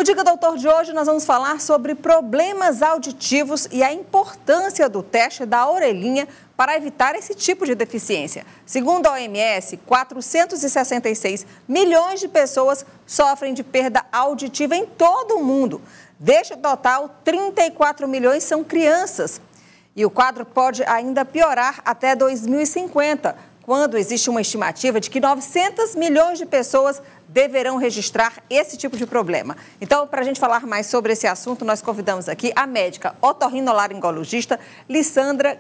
Diga Doutor de hoje nós vamos falar sobre problemas auditivos e a importância do teste da orelhinha para evitar esse tipo de deficiência. Segundo a OMS, 466 milhões de pessoas sofrem de perda auditiva em todo o mundo. Deste total, 34 milhões são crianças. E o quadro pode ainda piorar até 2050, quando existe uma estimativa de que 900 milhões de pessoas deverão registrar esse tipo de problema. Então, para a gente falar mais sobre esse assunto, nós convidamos aqui a médica otorrinolaringologista Lisandra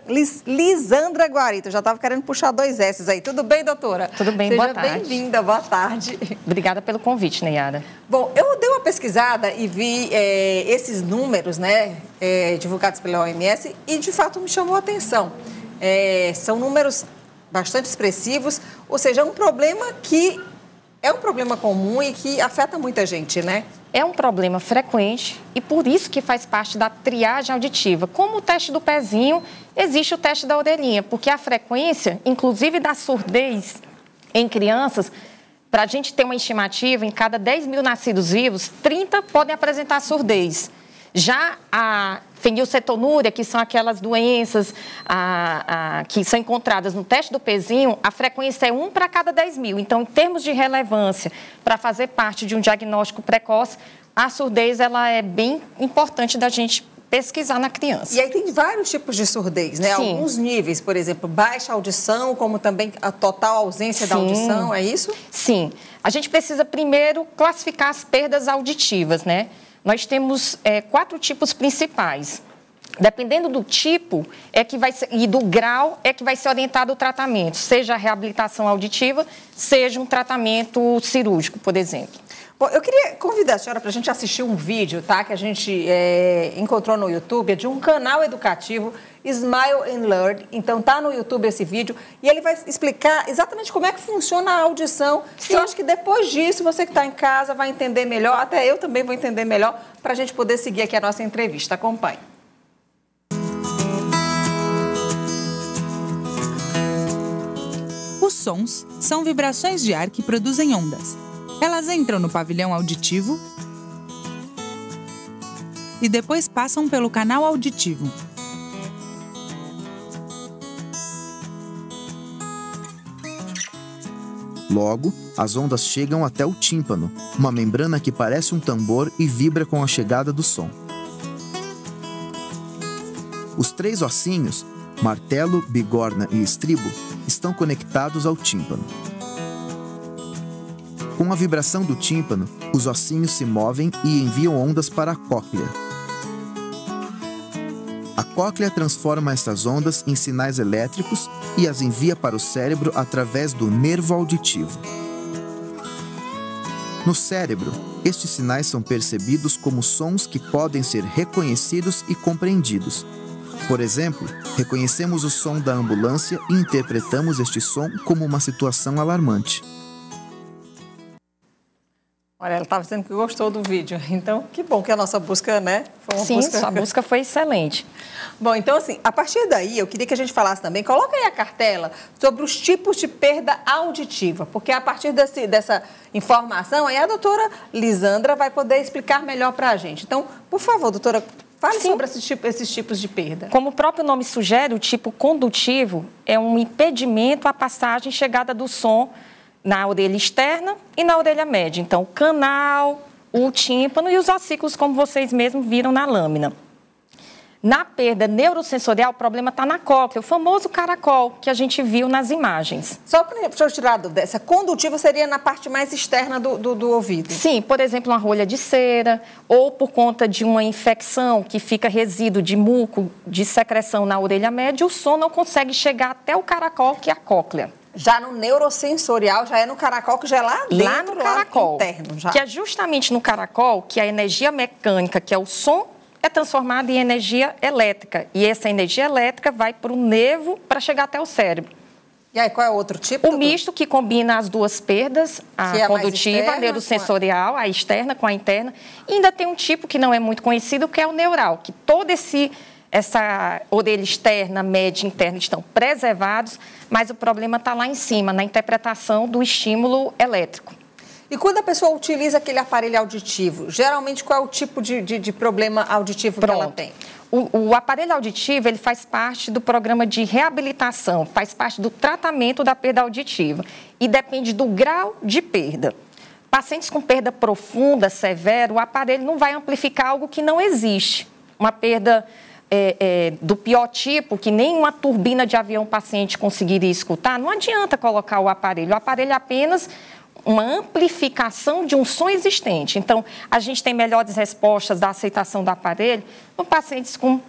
Guarita. Eu já estava querendo puxar 2 S's aí. Tudo bem, doutora? Tudo bem, boa tarde. Seja bem-vinda, boa tarde. Obrigada pelo convite, Neyara. Bom, eu dei uma pesquisada e vi esses números, né, divulgados pela OMS e, de fato, me chamou a atenção. São números bastante expressivos, ou seja, é um problema que é um problema comum e que afeta muita gente, né? É um problema frequente e por isso que faz parte da triagem auditiva. Como o teste do pezinho, existe o teste da orelhinha, porque a frequência, inclusive da surdez em crianças, para a gente ter uma estimativa, em cada 10 mil nascidos vivos, 30 podem apresentar surdez. Já a fenilcetonúria, que são aquelas doenças que são encontradas no teste do pezinho, a frequência é 1 para cada 10 mil. Então, em termos de relevância, para fazer parte de um diagnóstico precoce, a surdez ela é bem importante da gente pesquisar na criança. E aí tem vários tipos de surdez, né? Sim. Alguns níveis, por exemplo, baixa audição, como também a total ausência da audição, é isso? Sim. A gente precisa primeiro classificar as perdas auditivas, né? Nós temos 4 tipos principais. Dependendo do tipo e do grau, é que vai ser orientado o tratamento, seja a reabilitação auditiva, seja um tratamento cirúrgico, por exemplo. Bom, eu queria convidar a senhora para a gente assistir um vídeo, tá? Que a gente encontrou no YouTube, de um canal educativo, Smile and Learn. Então, tá no YouTube esse vídeo e ele vai explicar exatamente como é que funciona a audição. Sim. E eu acho que depois disso, você que está em casa vai entender melhor, até eu também vou entender melhor, para a gente poder seguir aqui a nossa entrevista. Acompanhe. Os sons são vibrações de ar que produzem ondas. Elas entram no pavilhão auditivo e depois passam pelo canal auditivo. Logo, as ondas chegam até o tímpano, uma membrana que parece um tambor e vibra com a chegada do som. Os 3 ossinhos, martelo, bigorna e estribo, estão conectados ao tímpano. Com a vibração do tímpano, os ossinhos se movem e enviam ondas para a cóclea. A cóclea transforma essas ondas em sinais elétricos e as envia para o cérebro através do nervo auditivo. No cérebro, estes sinais são percebidos como sons que podem ser reconhecidos e compreendidos. Por exemplo, reconhecemos o som da ambulância e interpretamos este som como uma situação alarmante. Olha, ela estava dizendo que gostou do vídeo. Então, que bom que a nossa busca, né? Foi uma busca... sua busca foi excelente. Bom, então, assim, a partir daí, eu queria que a gente falasse também, coloca aí a cartela sobre os tipos de perda auditiva, porque a partir dessa informação, aí a doutora Lisandra vai poder explicar melhor para a gente. Então, por favor, doutora, fale sobre esses tipos de perda. Como o próprio nome sugere, o tipo condutivo é um impedimento à passagem e chegada do som na orelha externa e na orelha média. Então, o canal, o tímpano e os ossículos, como vocês mesmos viram na lâmina. Na perda neurosensorial, o problema está na cóclea, o famoso caracol que a gente viu nas imagens. Só para eu tirar dessa, condutiva seria na parte mais externa do ouvido? Sim, por exemplo, uma rolha de cera ou por conta de uma infecção que fica resíduo de muco, de secreção na orelha média, o som não consegue chegar até o caracol, que é a cóclea. Já no neurosensorial, já é no caracol, que já é lá dentro, lá no caracol, interno. Já. Que é justamente no caracol que a energia mecânica, que é o som, é transformada em energia elétrica. E essa energia elétrica vai para o nervo para chegar até o cérebro. E aí, qual é o outro tipo? O misto, que combina as duas perdas, a condutiva, a neurosensorial, a externa com a interna. E ainda tem um tipo que não é muito conhecido, que é o neural, que todo essa orelha externa, média e interna estão preservados, mas o problema está lá em cima, na interpretação do estímulo elétrico. E quando a pessoa utiliza aquele aparelho auditivo, geralmente qual é o tipo de problema auditivo que ela tem? O aparelho auditivo, ele faz parte do programa de reabilitação, faz parte do tratamento da perda auditiva e depende do grau de perda. Pacientes com perda profunda, severa, o aparelho não vai amplificar algo que não existe. Uma perda do pior tipo, que nem uma turbina de avião o paciente conseguiria escutar, não adianta colocar o aparelho é apenas uma amplificação de um som existente. Então, a gente tem melhores respostas da aceitação do aparelho no pacientes com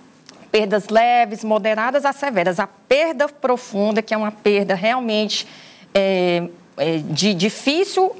perdas leves, moderadas a severas. A perda profunda, que é uma perda realmente de difícil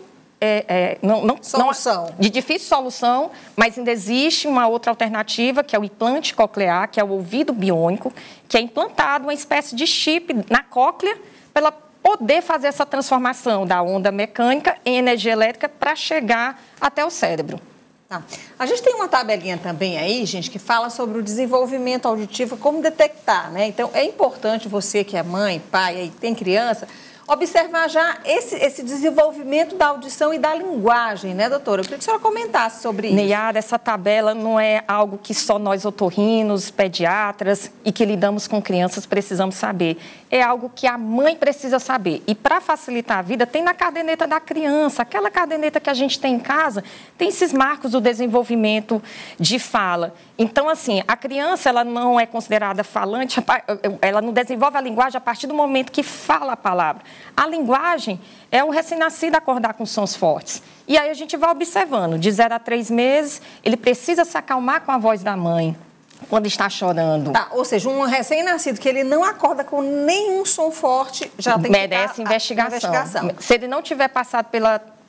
solução. De difícil solução, mas ainda existe uma outra alternativa, que é o implante coclear, que é o ouvido biônico, que é implantado uma espécie de chip na cóclea pela poder fazer essa transformação da onda mecânica em energia elétrica para chegar até o cérebro. Tá. A gente tem uma tabelinha também aí, gente, que fala sobre o desenvolvimento auditivo, como detectar, né? Então, é importante você que é mãe, pai, aí tem criança, observar já esse desenvolvimento da audição e da linguagem, né, doutora? Eu queria que a senhora comentasse sobre isso. Neyara, essa tabela não é algo que só nós otorrinos, pediatras e que lidamos com crianças precisamos saber. É algo que a mãe precisa saber. E para facilitar a vida, tem na caderneta da criança. Aquela caderneta que a gente tem em casa, tem esses marcos do desenvolvimento de fala. Então, assim, a criança, ela não é considerada falante, ela não desenvolve a linguagem a partir do momento que fala a palavra. A linguagem é o recém-nascido acordar com sons fortes. E aí a gente vai observando, de 0 a 3 meses, ele precisa se acalmar com a voz da mãe quando está chorando. Tá, ou seja, um recém-nascido que ele não acorda com nenhum som forte, já tem merece investigação. Se ele não tiver passado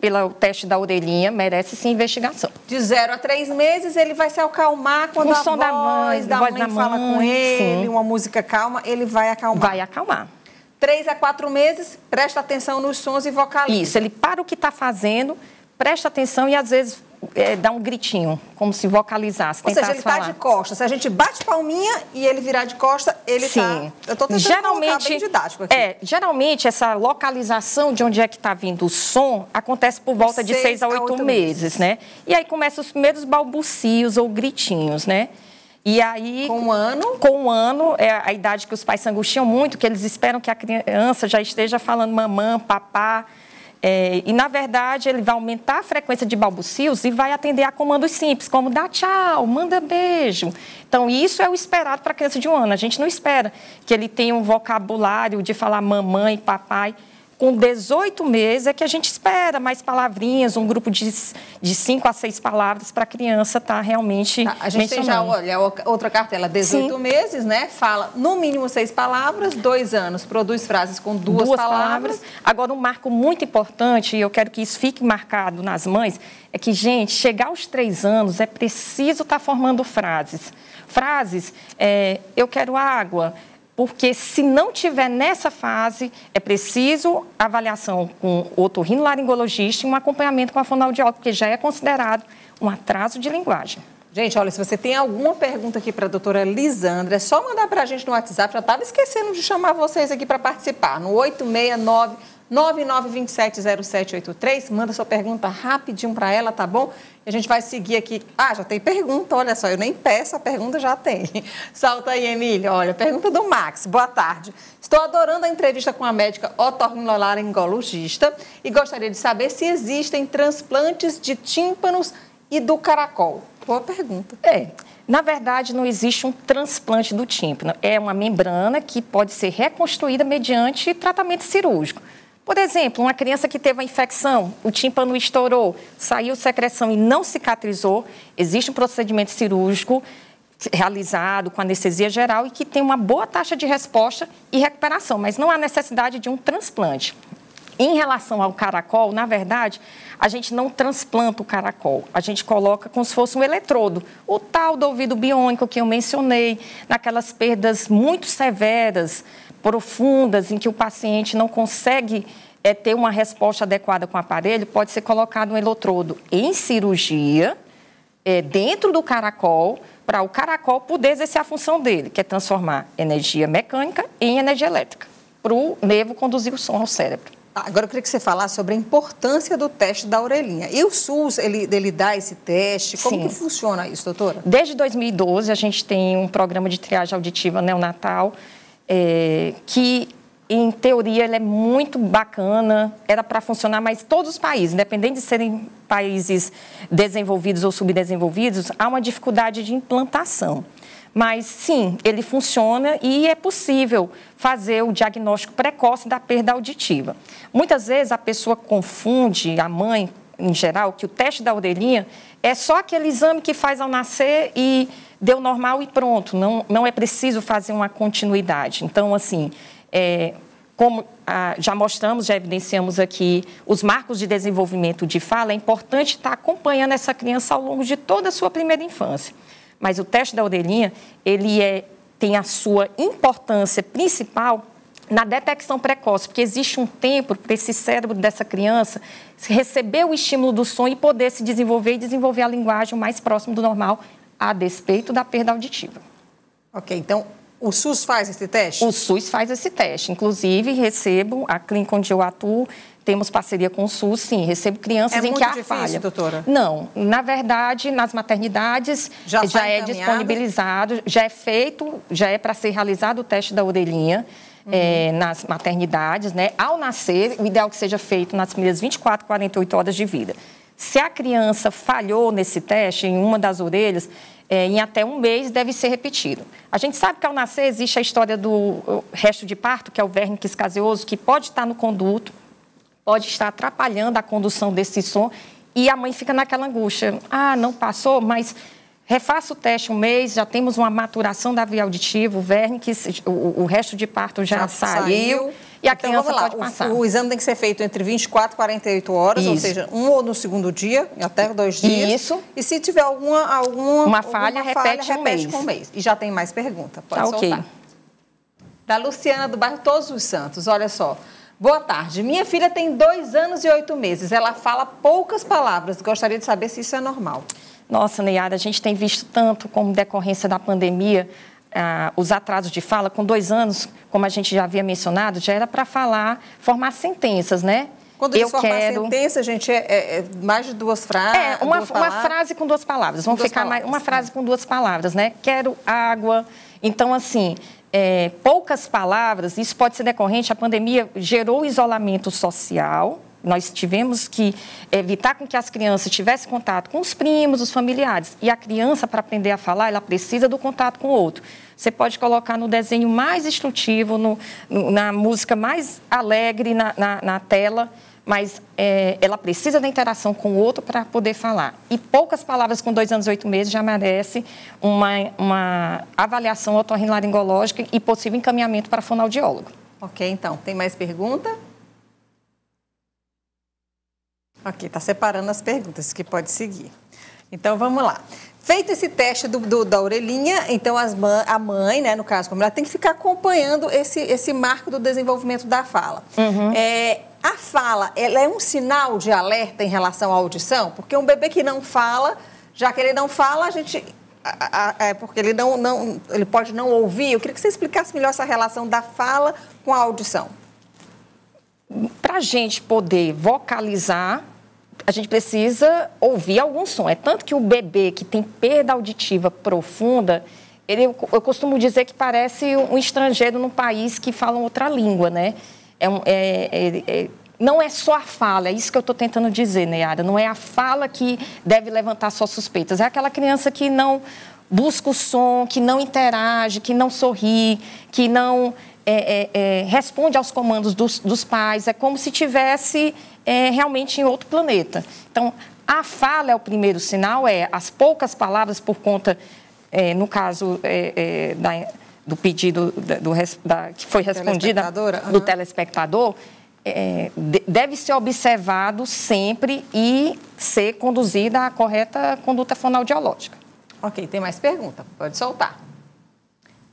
pelo teste da orelhinha, merece sim investigação. De 0 a 3 meses, ele vai se acalmar quando a voz da mãe fala com ele, sim. Uma música calma, ele vai acalmar. Vai acalmar. 3 a 4 meses, presta atenção nos sons e vocaliza. Isso, ele para o que está fazendo, presta atenção e às vezes dá um gritinho, como se vocalizasse, ou seja, ele está de costas. Se a gente bate palminha e ele virar de costa, ele está... Eu estou tentando colocar bem didático aqui. Geralmente, essa localização de onde é que está vindo o som acontece por volta de 6 a 8 meses, né? E aí começam os primeiros balbucios ou gritinhos, né? E aí, com um ano? Com um ano, é a idade que os pais se angustiam muito, que eles esperam que a criança já esteja falando mamã, papá. E, na verdade, ele vai aumentar a frequência de balbucios e vai atender a comandos simples, como dá tchau, manda beijo. Então, isso é o esperado para a criança de um ano. A gente não espera que ele tenha um vocabulário de falar mamãe, papai. Com 18 meses é que a gente espera mais palavrinhas, um grupo de 5 a 6 palavras para a criança estar realmente A gente tem já, olha, outra cartela, 18 Sim. meses, né? Fala no mínimo 6 palavras, 2 anos, produz frases com duas palavras. Agora, um marco muito importante, e eu quero que isso fique marcado nas mães, é que, gente, chegar aos 3 anos é preciso estar formando frases. Frases, eu quero água. Porque se não tiver nessa fase, é preciso avaliação com o otorrinolaringologista e um acompanhamento com a fonoaudióloga, porque já é considerado um atraso de linguagem. Gente, olha, se você tem alguma pergunta aqui para a doutora Lisandra, é só mandar para a gente no WhatsApp. Já estava esquecendo de chamar vocês aqui para participar, no 869-9927-0783. Manda sua pergunta rapidinho para ela, tá bom? E a gente vai seguir aqui. Já tem pergunta, olha só, eu nem peço, a pergunta já tem. Salta aí, Emília. Olha, pergunta do Max. Boa tarde. Estou adorando a entrevista com a médica otorrinolaringologista e gostaria de saber se existem transplantes de tímpanos e do caracol. Boa pergunta. Na verdade, não existe um transplante do tímpano. É uma membrana que pode ser reconstruída mediante tratamento cirúrgico. Por exemplo, uma criança que teve uma infecção, o tímpano estourou, saiu secreção e não cicatrizou, existe um procedimento cirúrgico realizado com anestesia geral e que tem uma boa taxa de resposta e recuperação, mas não há necessidade de um transplante. Em relação ao caracol, na verdade, a gente não transplanta o caracol, a gente coloca como se fosse um eletrodo. O tal do ouvido biônico que eu mencionei, naquelas perdas muito severas, profundas, em que o paciente não consegue ter uma resposta adequada com o aparelho, pode ser colocado um eletrodo em cirurgia, dentro do caracol, para o caracol poder exercer a função dele, que é transformar energia mecânica em energia elétrica, para o nervo conduzir o som ao cérebro. Agora eu queria que você falasse sobre a importância do teste da orelhinha. E o SUS, ele dá esse teste? Como que funciona isso, doutora? Desde 2012, a gente tem um programa de triagem auditiva neonatal, que, em teoria, ele é muito bacana, era para funcionar, mas todos os países, independente de serem países desenvolvidos ou subdesenvolvidos, há uma dificuldade de implantação. Mas, sim, ele funciona e é possível fazer o diagnóstico precoce da perda auditiva. Muitas vezes a pessoa confunde, a mãe, em geral, que o teste da orelhinha é só aquele exame que faz ao nascer e deu normal e pronto. Não é preciso fazer uma continuidade. Então, assim, como já mostramos, já evidenciamos aqui os marcos de desenvolvimento de fala, é importante estar acompanhando essa criança ao longo de toda a sua primeira infância. Mas o teste da orelhinha, ele tem a sua importância principal na detecção precoce, porque existe um tempo para esse cérebro dessa criança receber o estímulo do som e poder se desenvolver e desenvolver a linguagem o mais próximo do normal, a despeito da perda auditiva. Ok, então o SUS faz esse teste? O SUS faz esse teste. Inclusive, recebo, a clínica onde eu atuo, temos parceria com o SUS, sim, recebo crianças em que há falha. É muito difícil, doutora? Não, na verdade, nas maternidades já é disponibilizado, já é feito, já é para ser realizado o teste da orelhinha nas maternidades, né? Ao nascer, o ideal é que seja feito nas primeiras 24, 48 horas de vida. Se a criança falhou nesse teste, em uma das orelhas, em até um mês deve ser repetido. A gente sabe que ao nascer existe a história do resto de parto, que é o vérnice caseoso, que pode estar no conduto, pode estar atrapalhando a condução desse som e a mãe fica naquela angústia. Ah, não passou, mas refaça o teste um mês, já temos uma maturação da via auditiva, o vérnice, o resto de parto já saiu e a criança pode passar. O exame tem que ser feito entre 24 e 48 horas, ou seja, um ou no segundo dia, até 2 dias. Isso. E se tiver alguma falha, repete um mês. E já tem mais pergunta, pode soltar. Ok. Da Luciana, do bairro Todos os Santos, olha só. Boa tarde. Minha filha tem 2 anos e 8 meses. Ela fala poucas palavras. Gostaria de saber se isso é normal. Nossa, Neyara, a gente tem visto tanto como decorrência da pandemia, os atrasos de fala. Com 2 anos, como a gente já havia mencionado, já era para formar sentenças, né? Quando diz formar sentença, gente, é mais de 2 frases? Uma frase com 2 palavras. Vamos ficar mais uma frase com 2 palavras, né? Quero água. Então, assim, poucas palavras, isso pode ser decorrente, a pandemia gerou isolamento social, nós tivemos que evitar com que as crianças tivessem contato com os primos, os familiares, e a criança, para aprender a falar, ela precisa do contato com o outro. Você pode colocar no desenho mais instrutivo, na música mais alegre na tela, mas ela precisa da interação com o outro para poder falar. E poucas palavras com 2 anos e 8 meses já merece uma avaliação otorrinolaringológica e possível encaminhamento para fonoaudiólogo. Ok, então, tem mais pergunta? Ok, está separando as perguntas, que pode seguir. Então, vamos lá. Feito esse teste da orelhinha, então a mãe, né, no caso, como ela tem que ficar acompanhando esse marco do desenvolvimento da fala. Uhum. A fala, ela é um sinal de alerta em relação à audição? Porque um bebê que não fala, já que ele não fala, a gente... porque ele pode não ouvir. Eu queria que você explicasse melhor essa relação da fala com a audição. Para a gente poder vocalizar, a gente precisa ouvir algum som. É tanto que o bebê que tem perda auditiva profunda, eu costumo dizer que parece um estrangeiro num país que fala outra língua, né? Não é só a fala, é isso que eu estou tentando dizer, Neyara. Não é a fala que deve levantar suas suspeitas. É aquela criança que não busca o som, que não interage, que não sorri, que não responde aos comandos dos pais. É como se estivesse realmente em outro planeta. Então, a fala é o primeiro sinal, as poucas palavras por conta, no caso do pedido que foi respondida do telespectador, deve ser observado sempre e ser conduzida à correta conduta fonoaudiológica. Ok, tem mais pergunta? Pode soltar.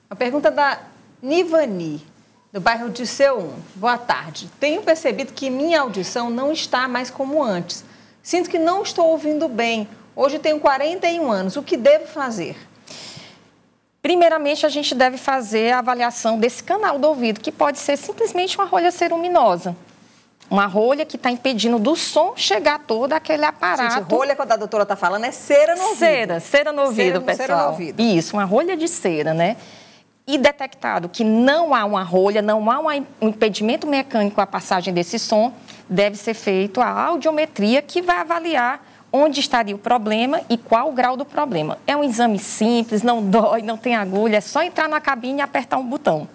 A pergunta da Nivani, do bairro de Seu 1. Boa tarde. Tenho percebido que minha audição não está mais como antes. Sinto que não estou ouvindo bem. Hoje tenho 41 anos. O que devo fazer? Primeiramente, a gente deve fazer a avaliação desse canal do ouvido, que pode ser simplesmente uma rolha ceruminosa. Uma rolha que está impedindo do som chegar todo aquele aparato. Gente, rolha, quando a doutora está falando, é cera no ouvido. Cera no ouvido, pessoal. Cera no ouvido. Isso, uma rolha de cera, né? E detectado que não há uma rolha, não há um impedimento mecânico à passagem desse som, deve ser feita a audiometria, que vai avaliar onde estaria o problema e qual o grau do problema. É um exame simples, não dói, não tem agulha, é só entrar na cabine e apertar um botão.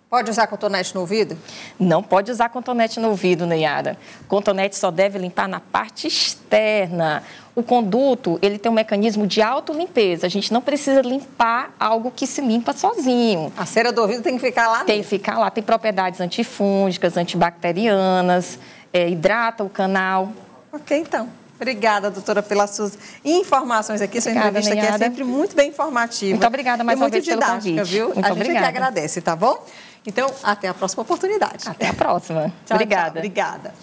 Pode usar cotonete no ouvido? Não pode usar cotonete no ouvido, Neyara. Cotonete só deve limpar na parte externa. O conduto, ele tem um mecanismo de autolimpeza. A gente não precisa limpar algo que se limpa sozinho. A cera do ouvido tem que ficar lá? Tem que ficar lá. Tem propriedades antifúngicas, antibacterianas, hidrata o canal. Ok, então. Obrigada, doutora, pelas suas informações aqui. Sua Obrigada, entrevista Neyara. aqui é sempre muito bem informativa. Muito obrigada mais uma vez pelo convite. Muito didática, viu? Muito a gente obrigada. que agradece, tá bom? Então, até a próxima oportunidade. Até a próxima. Tchau, Obrigada. tchau. Obrigada.